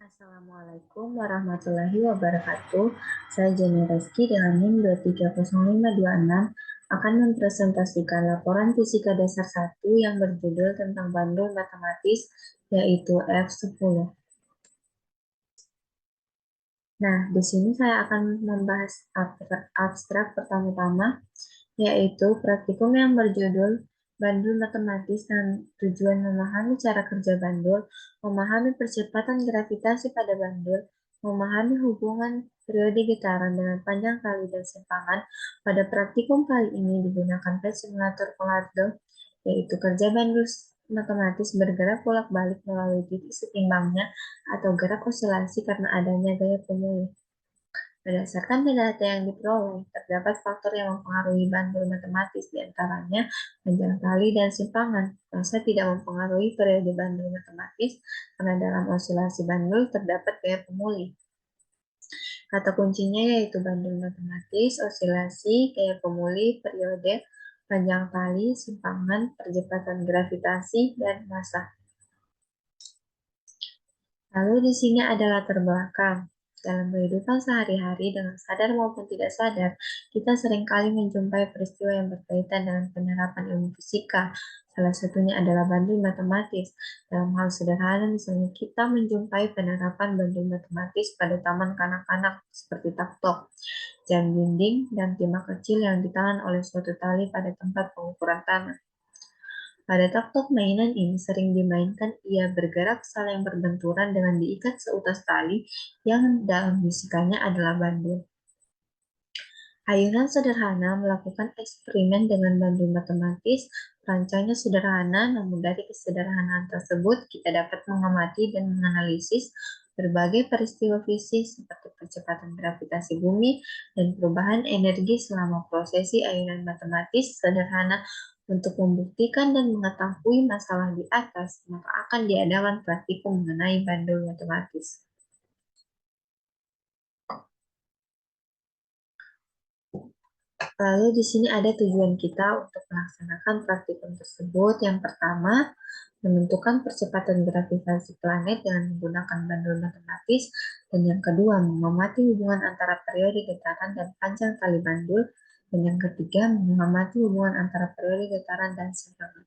Assalamualaikum warahmatullahi wabarakatuh. Saya Jenny Reski dengan NIM 230526 akan mempresentasikan laporan fisika dasar 1 yang berjudul tentang bandul matematis, yaitu F10. Nah, di sini saya akan membahas abstrak pertama-tama, yaitu praktikum yang berjudul bandul matematis dan tujuan memahami cara kerja bandul, memahami percepatan gravitasi pada bandul, memahami hubungan periode getaran dengan panjang tali dan simpangan. Pada praktikum kali ini digunakan tes simulator Colorado, yaitu kerja bandul matematis bergerak bolak-balik melalui titik setimbangnya atau gerak osilasi karena adanya gaya pemulih. Berdasarkan data yang diperoleh, terdapat faktor yang mempengaruhi bandul matematis, diantaranya panjang tali dan simpangan. Masa tidak mempengaruhi periode bandul matematis karena dalam osilasi bandul terdapat gaya pemulih. Kata kuncinya yaitu bandul matematis, osilasi, gaya pemulih, periode, panjang tali, simpangan, percepatan gravitasi, dan massa. Lalu di sini ada latar belakang. Dalam kehidupan sehari-hari dengan sadar maupun tidak sadar, kita seringkali menjumpai peristiwa yang berkaitan dengan penerapan ilmu fisika. Salah satunya adalah bandul matematis. Dalam hal sederhana, misalnya kita menjumpai penerapan bandul matematis pada taman kanak-kanak seperti taktok, jam dinding, dan timah kecil yang ditahan oleh suatu tali pada tempat pengukuran tanah. Pada taktok mainan ini sering dimainkan ia bergerak saling berbenturan dengan diikat seutas tali yang dalam fisikanya adalah bandul. Ayunan sederhana melakukan eksperimen dengan bandul matematis. Rancangnya sederhana, namun dari kesederhanaan tersebut kita dapat mengamati dan menganalisis berbagai peristiwa fisik seperti percepatan gravitasi bumi dan perubahan energi selama prosesi ayunan matematis sederhana. Untuk membuktikan dan mengetahui masalah di atas, maka akan diadakan praktikum mengenai bandul matematis. Lalu di sini ada tujuan kita untuk melaksanakan praktikum tersebut. Yang pertama, menentukan percepatan gravitasi planet dengan menggunakan bandul matematis. Dan yang kedua, mengamati hubungan antara periode getaran dan panjang tali bandul. Dan yang ketiga, mengamati hubungan antara periode getaran dan simpangan.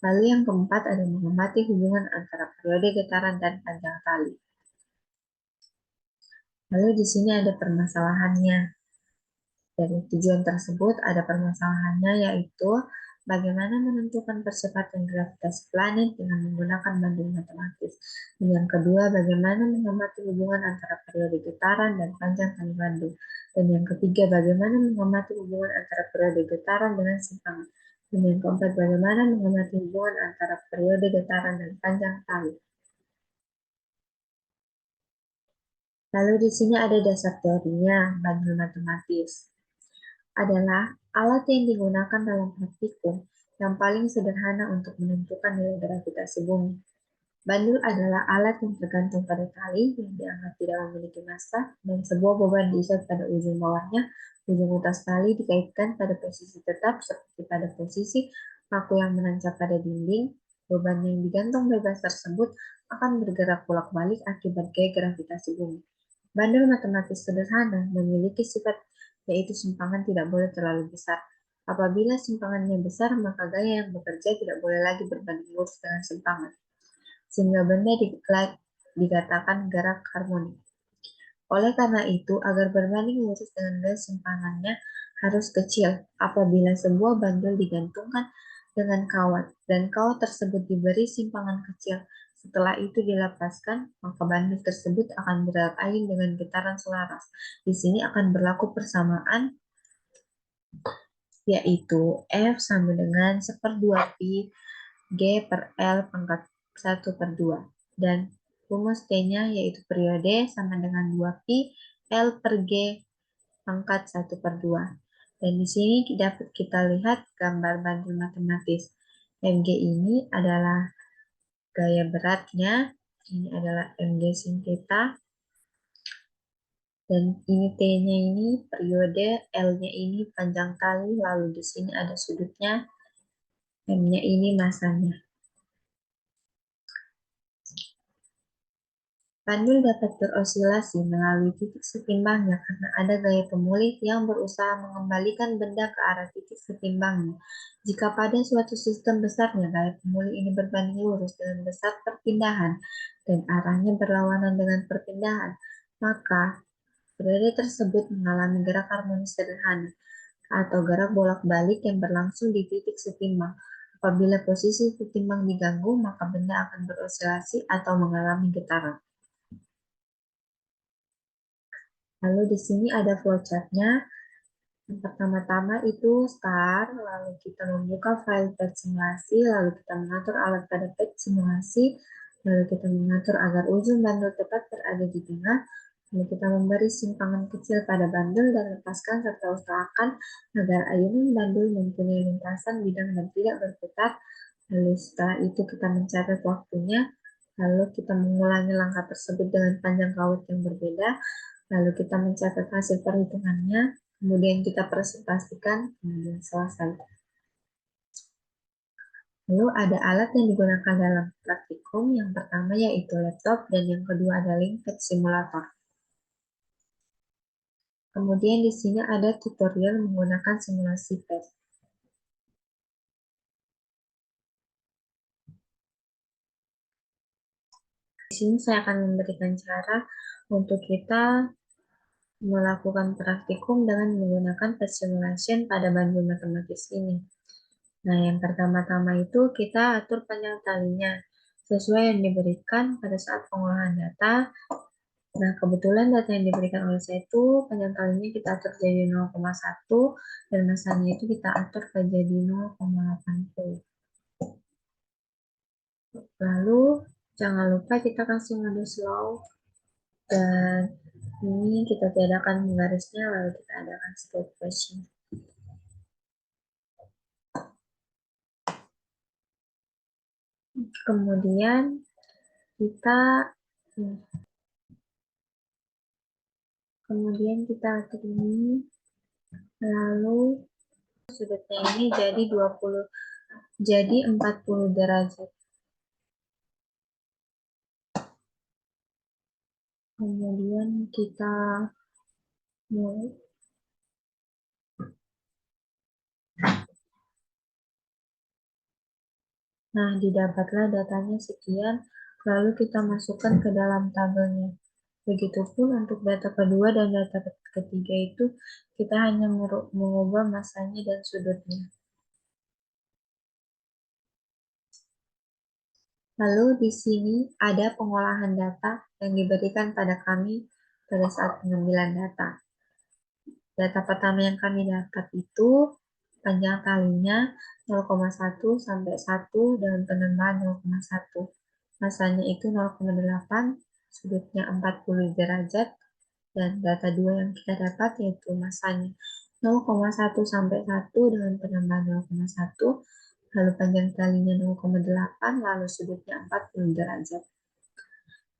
Lalu yang keempat ada mengamati hubungan antara periode getaran dan panjang tali. Lalu di sini ada permasalahannya. Dari tujuan tersebut ada permasalahannya, yaitu bagaimana menentukan percepatan gravitasi planet dengan menggunakan bandul matematis. Dan yang kedua, bagaimana mengamati hubungan antara periode getaran dan panjang tali bandul. Dan yang ketiga, bagaimana mengamati hubungan antara periode getaran dengan simpangan. Dan yang keempat, bagaimana mengamati hubungan antara periode getaran dan panjang tali. Lalu di sini ada dasar teorinya, bandul matematis adalah alat yang digunakan dalam praktikum yang paling sederhana untuk menentukan nilai gravitasi bumi. Bandul adalah alat yang tergantung pada tali yang dianggap tidak memiliki massa dan sebuah beban diikat pada ujung bawahnya. Ujung atas tali dikaitkan pada posisi tetap seperti pada posisi paku yang menancap pada dinding. Beban yang digantung bebas tersebut akan bergerak bolak-balik akibat gaya gravitasi bumi. Bandul matematis sederhana memiliki sifat yaitu simpangan tidak boleh terlalu besar. Apabila simpangannya besar, maka gaya yang bekerja tidak boleh lagi berbanding lurus dengan simpangan, sehingga benda dikatakan gerak harmonik. Oleh karena itu, agar berbanding lurus dengan gaya simpangannya harus kecil. Apabila sebuah bandul digantungkan dengan kawat, dan kawat tersebut diberi simpangan kecil, setelah itu dilepaskan, maka bandul tersebut akan berbelok ayun dengan getaran selaras. Di sini akan berlaku persamaan, yaitu F sama dengan 1/2 pi G per L pangkat 1/2. Dan rumus T-nya yaitu periode sama dengan 2 pi L per G pangkat 1/2. Dan di sini dapat kita lihat gambar bandul matematis. Mg ini adalah gaya beratnya, ini adalah Mg sin theta, dan ini T-nya ini periode, L-nya ini panjang tali, lalu di sini ada sudutnya, M-nya ini massanya. Bandul dapat berosilasi melalui titik setimbangnya karena ada gaya pemulih yang berusaha mengembalikan benda ke arah titik setimbangnya. Jika pada suatu sistem besarnya gaya pemulih ini berbanding lurus dengan besar perpindahan dan arahnya berlawanan dengan perpindahan, maka periode tersebut mengalami gerak harmonis sederhana atau gerak bolak-balik yang berlangsung di titik setimbang. Apabila posisi setimbang diganggu, maka benda akan berosilasi atau mengalami getaran. Lalu di sini ada flowchart-nya. Yang pertama-tama itu start, lalu kita membuka file pad simulasi, lalu kita mengatur alat pada pad simulasi, lalu kita mengatur agar ujung bandul tepat berada di tengah, lalu kita memberi simpangan kecil pada bandul dan lepaskan serta usahakan agar ayunan bandul mempunyai lintasan bidang dan tidak berputar. Lalu setelah itu kita mencatat waktunya, lalu kita mengulangi langkah tersebut dengan panjang kawat yang berbeda, lalu kita mencatat hasil perhitungannya, kemudian kita presentasikan, kemudian selesai. Lalu ada alat yang digunakan dalam praktikum, yang pertama yaitu laptop, dan yang kedua ada LinkPad Simulator. Kemudian di sini ada tutorial menggunakan simulasi PAD. Di sini saya akan memberikan cara untuk kita melakukan praktikum dengan menggunakan PAD simulation pada bandul matematis ini. Nah, yang pertama-tama itu kita atur panjang talinya sesuai yang diberikan pada saat pengolahan data. Nah, kebetulan data yang diberikan oleh saya itu panjang talinya kita atur jadi 0,1 dan masanya itu kita atur jadi 0,80. Lalu, jangan lupa kita kasih mode slow dan ini kita tiadakan garisnya lalu kita adakan stop question. Kemudian kita atur ini, lalu sudutnya ini jadi 40 derajat. Kemudian kita mulai. Nah, didapatlah datanya sekian, lalu kita masukkan ke dalam tabelnya. Begitupun untuk data kedua dan data ketiga itu, kita hanya mengubah masanya dan sudutnya. Lalu di sini ada pengolahan data yang diberikan pada kami pada saat pengambilan data. Data pertama yang kami dapat itu panjang talinya 0,1 sampai 1 dengan penambahan 0,1. Masanya itu 0,8, sudutnya 40 derajat, dan data dua yang kita dapat yaitu masanya 0,1 sampai 1 dengan penambahan 0,1, lalu panjang talinya 0,8, lalu sudutnya 40 derajat.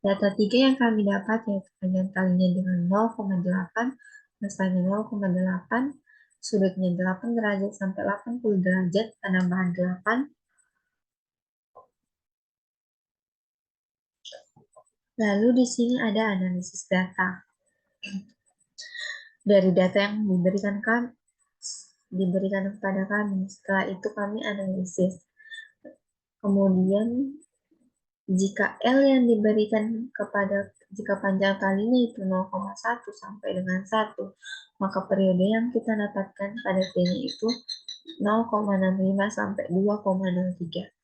Data 3 yang kami dapat yaitu panjang talinya dengan 0,8, masanya 0,8, sudutnya 8 derajat sampai 80 derajat, penambahan 8. Lalu di sini ada analisis data. Dari data yang diberikan kepada kami, setelah itu kami analisis. Kemudian jika L yang diberikan jika panjang talinya itu 0,1 sampai dengan 1, maka periode yang kita dapatkan pada T-nya itu 0,65 sampai 2,03.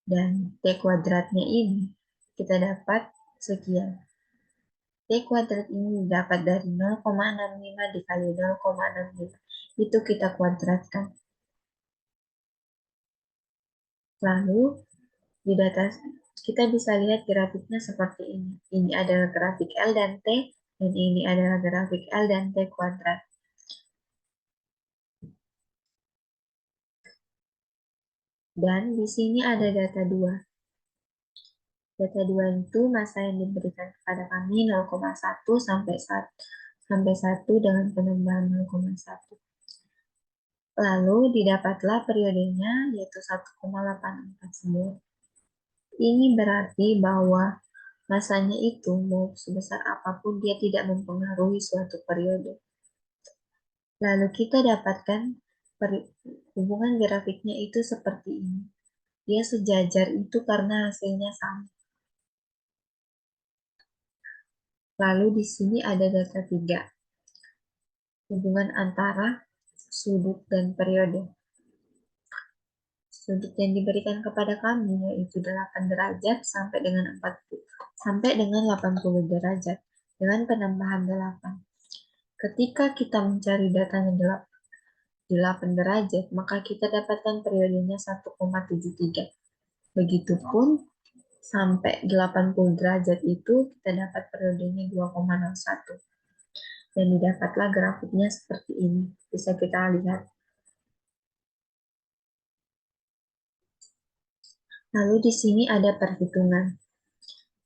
Dan T kuadratnya ini kita dapat sekian. T kuadrat ini dapat dari 0,65 dikali 0,65. Itu kita kuadratkan. Lalu, di data kita bisa lihat grafiknya seperti ini. Ini adalah grafik L dan T, dan ini adalah grafik L dan T kuadrat. Dan di sini ada data 2. Data 2 itu masa yang diberikan kepada kami 0,1 sampai 1 dengan penambahan 0,1. Lalu didapatlah periodenya yaitu 1,84 semua. Ini berarti bahwa Masanya itu, mau sebesar apapun, dia tidak mempengaruhi suatu periode. Lalu kita dapatkan hubungan grafiknya itu seperti ini. Dia sejajar itu karena hasilnya sama. Lalu di sini ada data 3. Hubungan antara sudut dan periode. Sudut yang diberikan kepada kami yaitu 8 derajat sampai dengan 80 derajat dengan penambahan 8. Ketika kita mencari datanya 8 derajat, maka kita dapatkan periodenya 1,73. Begitupun sampai 80 derajat itu kita dapat periodenya 2,01. Dan didapatlah grafiknya seperti ini. Bisa kita lihat. Lalu di sini ada perhitungan.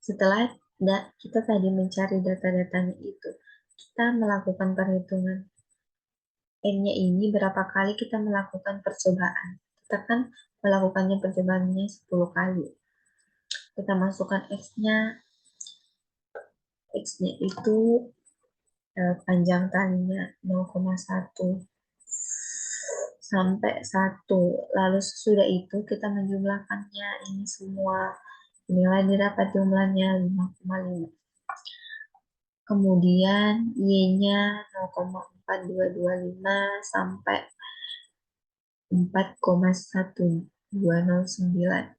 Setelah kita tadi mencari data-datanya itu, kita melakukan perhitungan. N-nya ini berapa kali kita melakukan percobaan. Kita kan melakukannya percobaannya 10 kali. Kita masukkan X-nya. X-nya itu panjang talinya 0,1 sampai 1. Lalu sesudah itu kita menjumlahkannya ini semua. Inilah didapat jumlahnya 5,5. Kemudian Y-nya 0,4225 sampai 4,1209.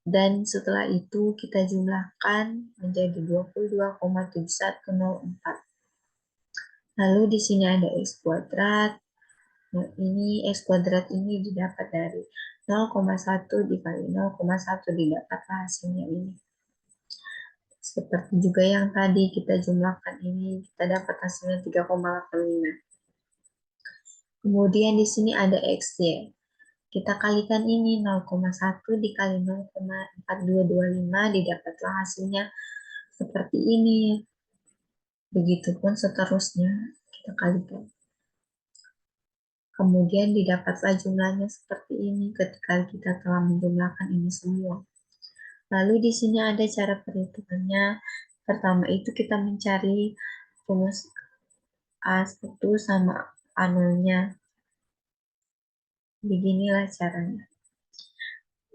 Dan setelah itu kita jumlahkan menjadi 22,7104. Lalu di sini ada X kuadrat. Nah, ini X kuadrat ini didapat dari 0,1 dikali 0,1 didapatlah hasilnya ini. Seperti juga yang tadi kita jumlahkan ini, kita dapat hasilnya 3,85. Kemudian di sini ada XY. Kita kalikan ini 0,1 dikali 0,4225 didapatlah hasilnya seperti ini. Begitupun seterusnya kita kalikan. Kemudian didapatlah jumlahnya seperti ini ketika kita telah menjumlahkan ini semua. Lalu di sini ada cara perhitungannya. Pertama itu kita mencari rumus A1 sama A0-nya. Beginilah caranya.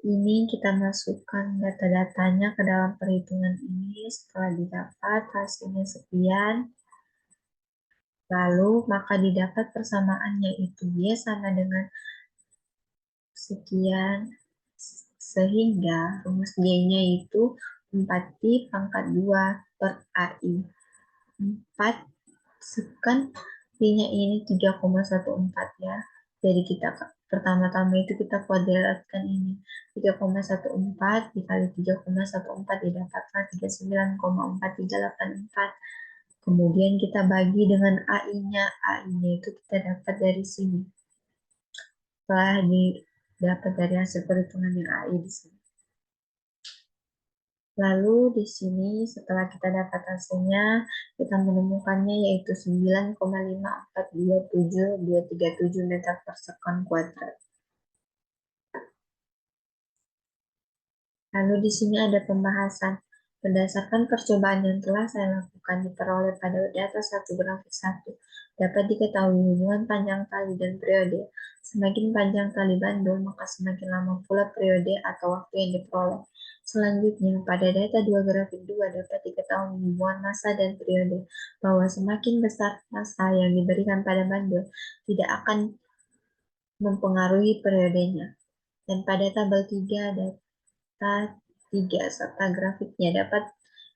Ini kita masukkan data-datanya ke dalam perhitungan ini. Setelah didapat hasilnya sekian, lalu maka didapat persamaan yaitu Y sama dengan sekian, sehingga rumus Y-nya itu 4I pangkat 2 per AI. 4 kan I-nya ini 3,14 ya. Jadi kita pertama-tama itu kita kuadratkan ini. 3,14 dikali 3,14 didapatkan 39,4384. Kemudian kita bagi dengan AI-nya. AI-nya itu kita dapat dari sini. Setelah didapat dari hasil perhitungan yang AI di sini. Lalu di sini setelah kita dapat hasilnya, kita menemukannya yaitu 9,5427237 meter per sekon kuadrat. Lalu di sini ada pembahasan. Berdasarkan percobaan yang telah saya lakukan diperoleh pada data 1 grafik 1, dapat diketahui hubungan panjang tali dan periode. Semakin panjang tali bandul, maka semakin lama pula periode atau waktu yang diperoleh. Selanjutnya, pada data 2 grafik 2 dapat diketahui hubungan massa dan periode, bahwa semakin besar massa yang diberikan pada bandul, tidak akan mempengaruhi periodenya. Dan pada tabel 3 data 3 serta grafiknya dapat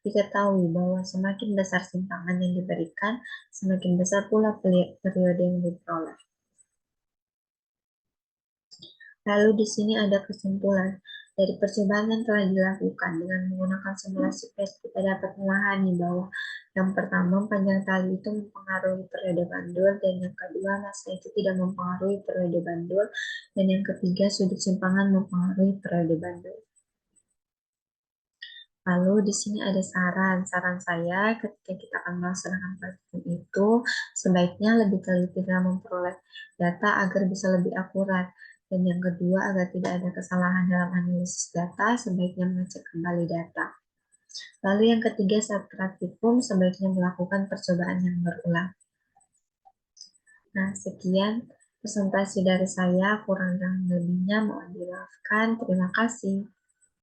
diketahui bahwa semakin besar simpangan yang diberikan, semakin besar pula periode yang diperoleh. Lalu di sini ada kesimpulan. Dari percobaan yang telah dilakukan dengan menggunakan simulasi PET, kita dapat memahami bahwa yang pertama, panjang tali itu mempengaruhi periode bandul, dan yang kedua, massa itu tidak mempengaruhi periode bandul, dan yang ketiga, sudut simpangan mempengaruhi periode bandul. Lalu di sini ada saran saya ketika kita akan melaksanakan praktikum itu, sebaiknya lebih teliti dalam memperoleh data agar bisa lebih akurat. Dan yang kedua, agar tidak ada kesalahan dalam analisis data, sebaiknya mengecek kembali data. Lalu yang ketiga, saat praktikum sebaiknya melakukan percobaan yang berulang. Nah, sekian presentasi dari saya, kurang dan lebihnya mohon dimaafkan. Terima kasih.